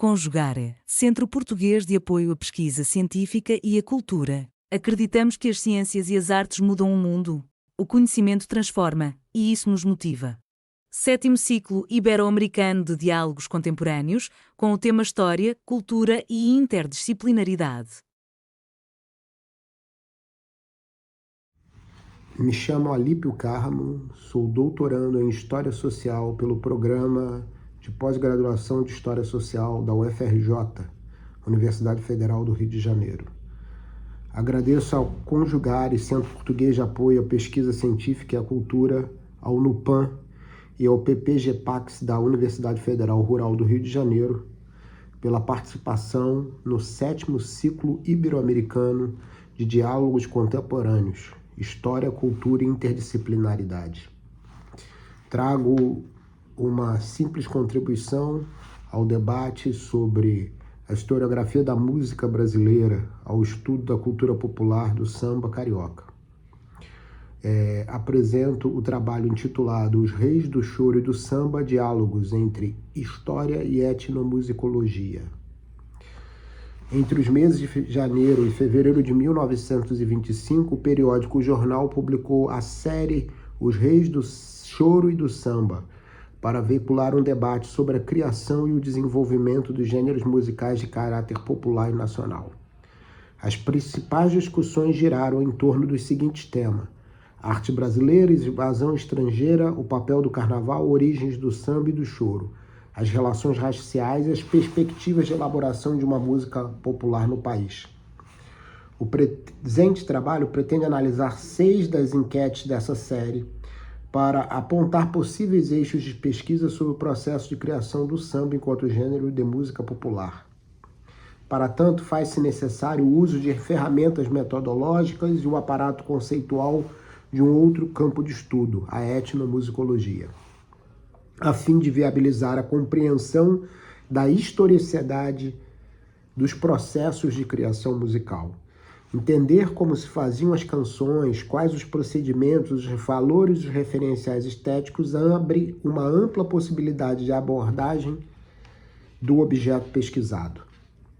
Conjugare, Centro Português de Apoio à Pesquisa Científica e à Cultura. Acreditamos que as ciências e as artes mudam o mundo. O conhecimento transforma, e isso nos motiva. 7º Ciclo Ibero-Americano de Diálogos Contemporâneos, com o tema História, Cultura e Interdisciplinaridade. Me chamo Alípio Carmo, sou doutorando em História Social pelo Programa de Pós-Graduação de História Social da UFRJ, Universidade Federal do Rio de Janeiro. Agradeço ao Conjugare, Centro Português de Apoio à Pesquisa Científica e à Cultura, ao NUPAM e ao PPG-PAX da Universidade Federal Rural do Rio de Janeiro, pela participação no 7º Ciclo Ibero-Americano de Diálogos Contemporâneos, História, Cultura e Interdisciplinaridade. Trago uma simples contribuição ao debate sobre a historiografia da música brasileira, ao estudo da cultura popular do samba carioca. Apresento o trabalho intitulado Os Reis do Choro e do Samba, Diálogos entre História e Etnomusicologia. Entre os meses de janeiro e fevereiro de 1925, o periódico O Jornal publicou a série Os Reis do Choro e do Samba, para veicular um debate sobre a criação e o desenvolvimento dos gêneros musicais de caráter popular e nacional. As principais discussões giraram em torno dos seguintes temas: arte brasileira, invasão estrangeira, o papel do carnaval, origens do samba e do choro, as relações raciais e as perspectivas de elaboração de uma música popular no país. O presente trabalho pretende analisar 6 das enquetes dessa série para apontar possíveis eixos de pesquisa sobre o processo de criação do samba enquanto gênero de música popular. Para tanto, faz-se necessário o uso de ferramentas metodológicas e o aparato conceitual de um outro campo de estudo, a etnomusicologia, a fim de viabilizar a compreensão da historicidade dos processos de criação musical. Entender como se faziam as canções, quais os procedimentos, os valores e os referenciais estéticos abre uma ampla possibilidade de abordagem do objeto pesquisado.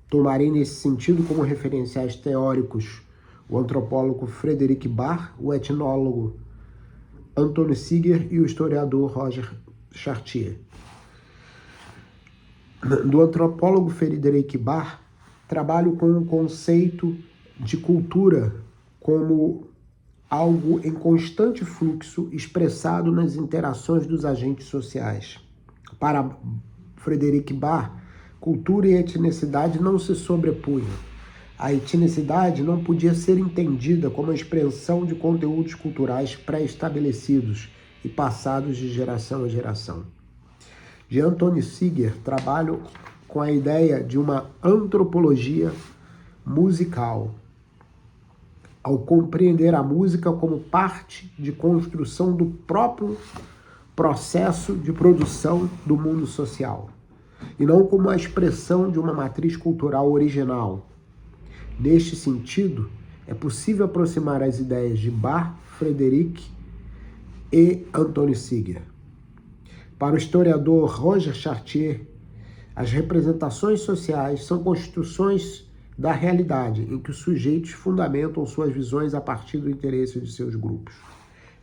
Tomarei nesse sentido como referenciais teóricos o antropólogo Frederic Barr, o etnólogo Antônio Seeger e o historiador Roger Chartier. Do antropólogo Frederic Barr, trabalho com o conceito de cultura como algo em constante fluxo expressado nas interações dos agentes sociais. Para Frederic Barr, cultura e etnicidade não se sobrepunham. A etnicidade não podia ser entendida como a expressão de conteúdos culturais pré-estabelecidos e passados de geração a geração. De Antônio Seeger, trabalho com a ideia de uma antropologia musical, ao compreender a música como parte de construção do próprio processo de produção do mundo social, e não como a expressão de uma matriz cultural original. Neste sentido, é possível aproximar as ideias de Barr, Frederic e Antônio Seeger. Para o historiador Roger Chartier, as representações sociais são construções da realidade, em que os sujeitos fundamentam suas visões a partir do interesse de seus grupos.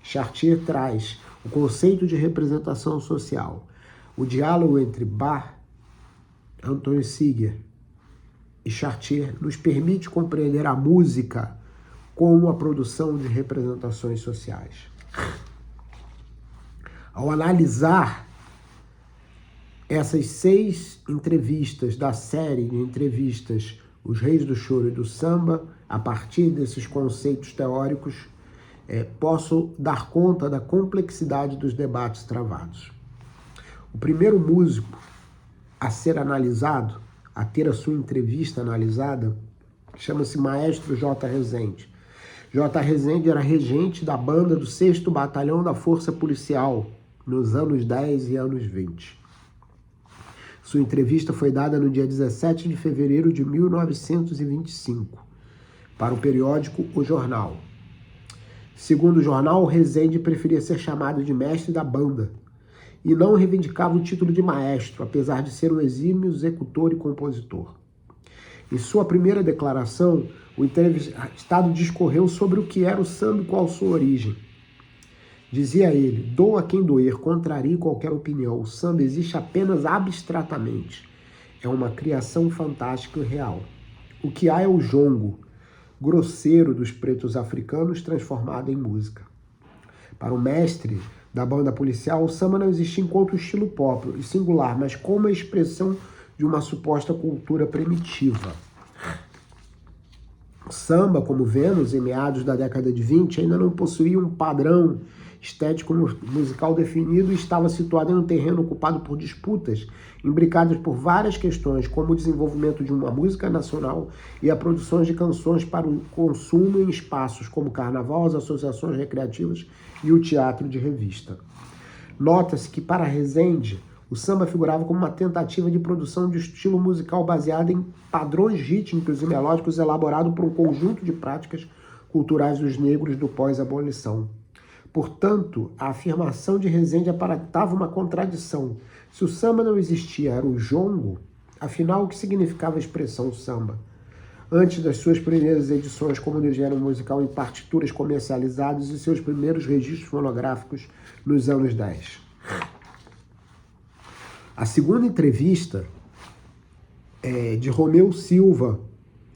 Chartier traz o conceito de representação social. O diálogo entre Barr, Antônio Seeger e Chartier nos permite compreender a música como a produção de representações sociais. Ao analisar essas 6 entrevistas da série de entrevistas Os Reis do Choro e do Samba, a partir desses conceitos teóricos, posso dar conta da complexidade dos debates travados. O primeiro músico a ser analisado, a ter a sua entrevista analisada, chama-se Maestro J. Rezende. J. Rezende era regente da banda do 6º Batalhão da Força Policial, nos anos 10 e anos 20. Sua entrevista foi dada no dia 17 de fevereiro de 1925, para o periódico O Jornal. Segundo o jornal, Rezende preferia ser chamado de mestre da banda e não reivindicava o título de maestro, apesar de ser um exímio executor e compositor. Em sua primeira declaração, o entrevistado discorreu sobre o que era o samba e qual sua origem. Dizia ele: doa quem doer, contrarie qualquer opinião, o samba existe apenas abstratamente. É uma criação fantástica e real. O que há é o jongo, grosseiro dos pretos africanos transformado em música. Para o mestre da banda policial, o samba não existia enquanto estilo próprio e singular, mas como a expressão de uma suposta cultura primitiva. O samba, como Vênus, em meados da década de 20, ainda não possuía um padrão estético musical definido e estava situado em um terreno ocupado por disputas, imbricadas por várias questões, como o desenvolvimento de uma música nacional e a produção de canções para o consumo em espaços como o carnaval, as associações recreativas e o teatro de revista. Nota-se que, para Rezende, o samba figurava como uma tentativa de produção de estilo musical baseado em padrões rítmicos e melódicos elaborado por um conjunto de práticas culturais dos negros do pós-abolição. Portanto, a afirmação de Rezende aparentava uma contradição. Se o samba não existia, era o jongo, afinal, o que significava a expressão samba? Antes das suas primeiras edições como gênero musical em partituras comercializadas e seus primeiros registros fonográficos nos anos 10. A segunda entrevista é de Romeu Silva,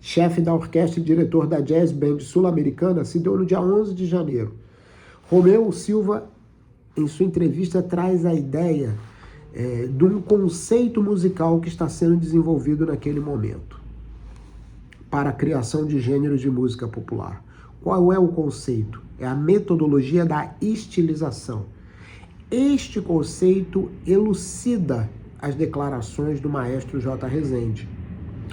chefe da orquestra e diretor da Jazz Band Sul-Americana, se deu no dia 11 de janeiro. Romeu Silva, em sua entrevista, traz a ideia de um conceito musical que está sendo desenvolvido naquele momento para a criação de gêneros de música popular. Qual é o conceito? É a metodologia da estilização. Este conceito elucida as declarações do maestro J. Rezende.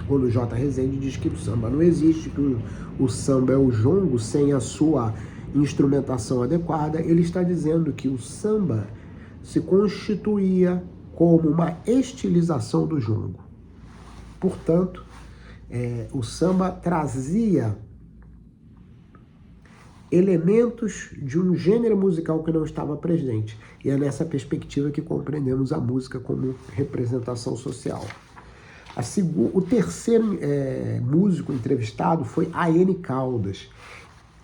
Quando J. Rezende diz que o samba não existe, que o samba é o jongo sem a sua instrumentação adequada, ele está dizendo que o samba se constituía como uma estilização do jongo. Portanto, o samba trazia elementos de um gênero musical que não estava presente. E é nessa perspectiva que compreendemos a música como representação social. O terceiro músico entrevistado foi A.N. Caldas.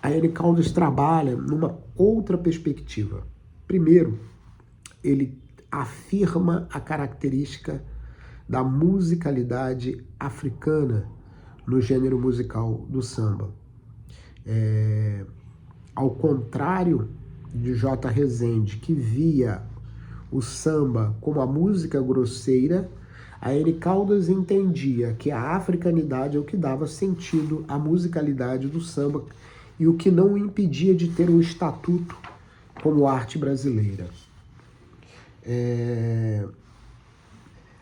A.N. Caldas trabalha numa outra perspectiva. Primeiro, ele afirma a característica da musicalidade africana no gênero musical do samba. Ao contrário de J. Rezende, que via o samba como a música grosseira, A.N. Caldas entendia que a africanidade é o que dava sentido à musicalidade do samba e o que não o impedia de ter um estatuto como arte brasileira.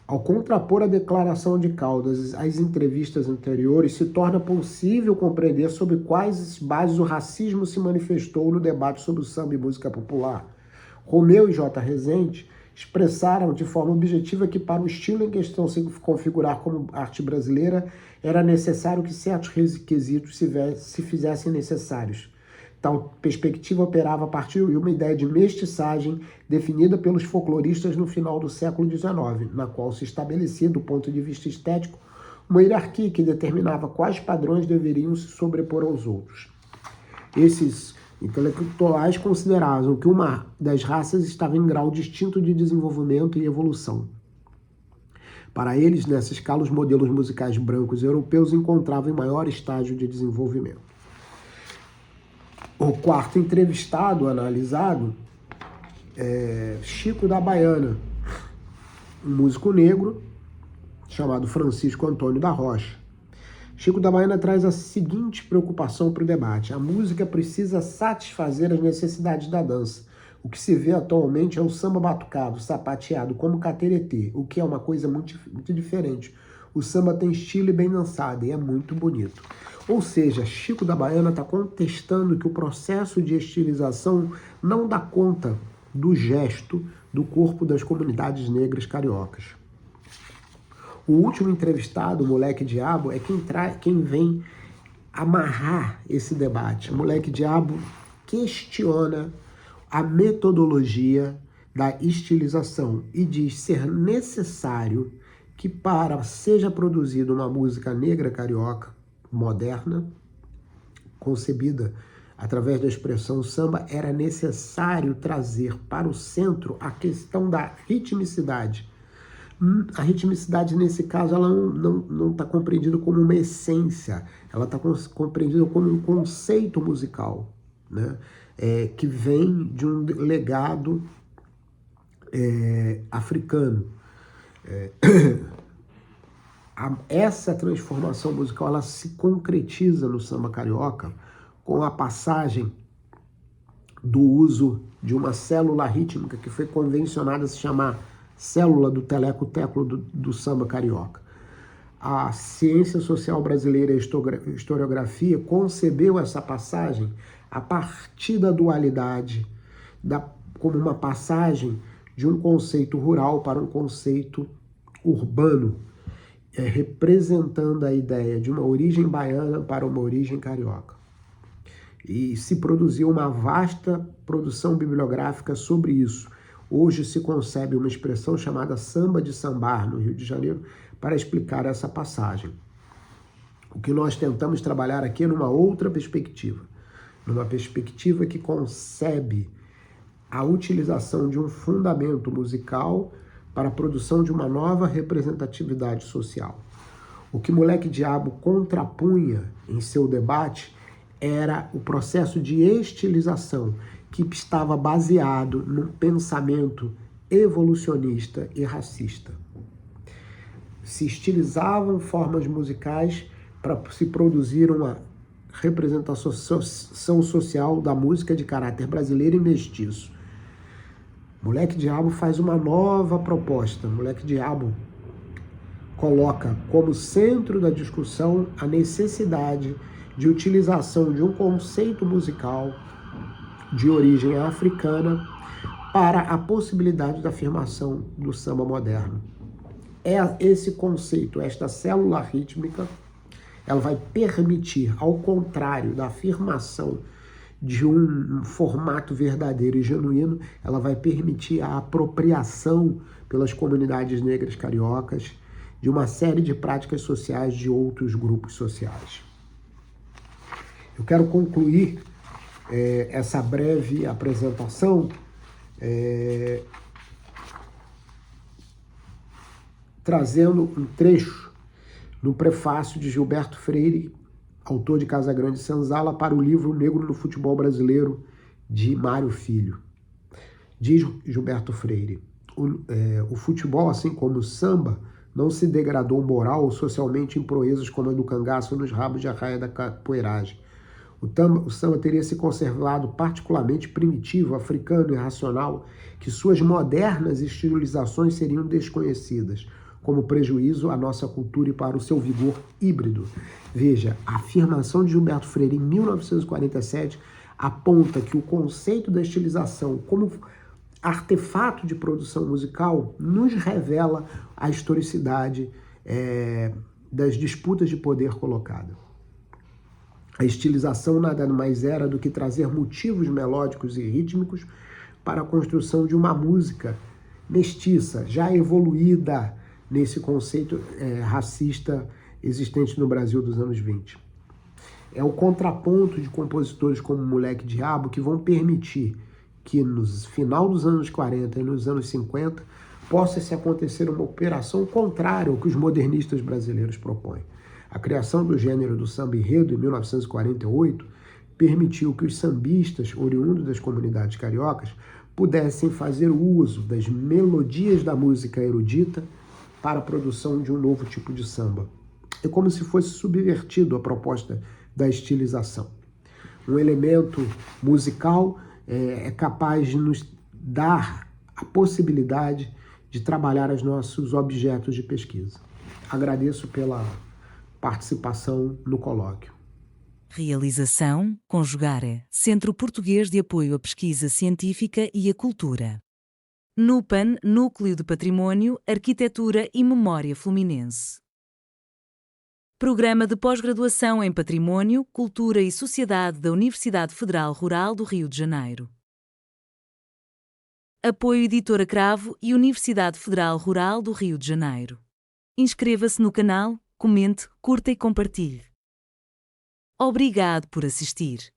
Ao contrapor a declaração de Caldas às entrevistas anteriores, se torna possível compreender sobre quais bases o racismo se manifestou no debate sobre o samba e música popular. Romeu e J. Rezende expressaram de forma objetiva que para o estilo em questão se configurar como arte brasileira, era necessário que certos requisitos se fizessem necessários. Tal perspectiva operava a partir de uma ideia de mestiçagem definida pelos folcloristas no final do século XIX, na qual se estabelecia, do ponto de vista estético, uma hierarquia que determinava quais padrões deveriam se sobrepor aos outros. Esses intelectuais consideravam que uma das raças estava em grau distinto de desenvolvimento e evolução. Para eles, nessa escala, os modelos musicais brancos europeus encontravam em maior estágio de desenvolvimento. O quarto entrevistado, analisado, é Chico da Baiana, um músico negro chamado Francisco Antônio da Rocha. Chico da Baiana traz a seguinte preocupação para o debate: a música precisa satisfazer as necessidades da dança. O que se vê atualmente é o samba batucado, sapateado, como cateretê, o que é uma coisa muito, muito diferente. O samba tem estilo e bem dançado, e é muito bonito. Ou seja, Chico da Baiana está contestando que o processo de estilização não dá conta do gesto do corpo das comunidades negras cariocas. O último entrevistado, o Moleque Diabo, é quem vem amarrar esse debate. O Moleque Diabo questiona a metodologia da estilização e diz ser necessário que seja produzida uma música negra carioca moderna, concebida através da expressão samba, era necessário trazer para o centro a questão da ritmicidade. A ritmicidade, nesse caso, ela não está compreendida como uma essência, ela está compreendida como um conceito musical, né? Que vem de um legado africano. Essa transformação musical ela se concretiza no samba carioca com a passagem do uso de uma célula rítmica que foi convencionada a se chamar célula do teleco-teclo do samba carioca. A ciência social brasileira e a historiografia concebeu essa passagem a partir da dualidade, como uma passagem de um conceito rural para um conceito urbano, representando a ideia de uma origem baiana para uma origem carioca. E se produziu uma vasta produção bibliográfica sobre isso. Hoje se concebe uma expressão chamada samba de sambar, no Rio de Janeiro, para explicar essa passagem. O que nós tentamos trabalhar aqui é numa outra perspectiva, numa perspectiva que concebe a utilização de um fundamento musical para a produção de uma nova representatividade social. O que Moleque Diabo contrapunha em seu debate era o processo de estilização que estava baseado num pensamento evolucionista e racista. Se estilizavam formas musicais para se produzir uma representação social da música de caráter brasileiro e mestiço. Moleque Diabo faz uma nova proposta. Moleque Diabo coloca como centro da discussão a necessidade de utilização de um conceito musical de origem africana para a possibilidade da afirmação do samba moderno. Esse conceito, esta célula rítmica, ela vai permitir, ao contrário da afirmação de um formato verdadeiro e genuíno, ela vai permitir a apropriação pelas comunidades negras cariocas de uma série de práticas sociais de outros grupos sociais. Eu quero concluir essa breve apresentação trazendo um trecho no prefácio de Gilberto Freire, autor de Casagrande Senzala, para o livro Negro no Futebol Brasileiro, de Mário Filho. Diz Gilberto Freire, o futebol, assim como o samba, não se degradou moral ou socialmente em proezas como a do cangaço nos rabos de arraia da capoeiragem. O samba teria se conservado particularmente primitivo, africano e racional, que suas modernas estilizações seriam desconhecidas, como prejuízo à nossa cultura e para o seu vigor híbrido. Veja, a afirmação de Gilberto Freire em 1947 aponta que o conceito da estilização como artefato de produção musical nos revela a historicidade das disputas de poder colocada. A estilização nada mais era do que trazer motivos melódicos e rítmicos para a construção de uma música mestiça, já evoluída nesse conceito racista existente no Brasil dos anos 20. É o contraponto de compositores como Moleque Diabo que vão permitir que no final dos anos 40 e nos anos 50 possa se acontecer uma operação contrária ao que os modernistas brasileiros propõem. A criação do gênero do samba enredo em 1948 permitiu que os sambistas, oriundos das comunidades cariocas, pudessem fazer uso das melodias da música erudita para a produção de um novo tipo de samba. É como se fosse subvertido a proposta da estilização. Um elemento musical é capaz de nos dar a possibilidade de trabalhar os nossos objetos de pesquisa. Agradeço pela participação no colóquio. Realização, Conjugare, Centro Português de Apoio à Pesquisa Científica e à Cultura. NUPAN, Núcleo de Patrimônio, Arquitetura e Memória Fluminense. Programa de Pós-Graduação em Patrimônio, Cultura e Sociedade da Universidade Federal Rural do Rio de Janeiro. Apoio Editora Cravo e Universidade Federal Rural do Rio de Janeiro. Inscreva-se no canal, comente, curta e compartilhe. Obrigado por assistir.